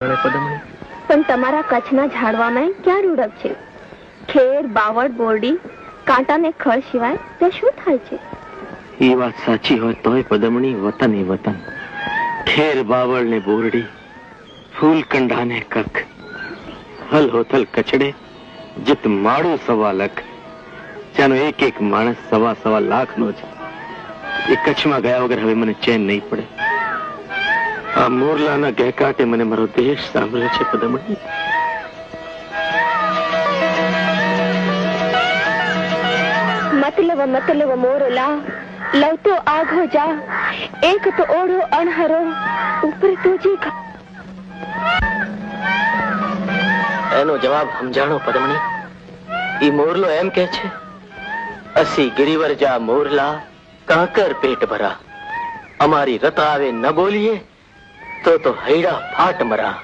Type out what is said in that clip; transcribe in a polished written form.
પણ તમારા કચ્છના ઝાડવામાં ક્યાં રૂડક છે? ખેર, બાવળ, બોરડી, કાંટા ને ખડ સિવાય તે શું થાય છે? એ વાત સાચી હોય તોય પદમણી વતન એ વતન. ખેર, બાવળ ને બોરડી, ફૂલ કંડા ને કખ, હલ હોથલ કચડે, જીત માળું સવા લખ. ત્યાંનો એક એક માણસ સવા લાખનો છે. એ કચ્છમાં ગયા વગર હવે મને ચેન નહીં પડે. આ મોરલાના ગહેકાટે મને મારો દેશ સાંભળે છે પદમણી. મતલબ મોરલા, લવ તો આઘો જા, એક તો ઓઢો અણહરો, ઉપર તુજી. એનો જવાબ સમજાણો પદમણી. ઈ મોરલો એમ કે છે, અસી ગિરિવર જા મોરલા, કાંકર પેટ ભરા. અમારી રત આવે ન બોલીએ તો હૈડા ફાટ મરા.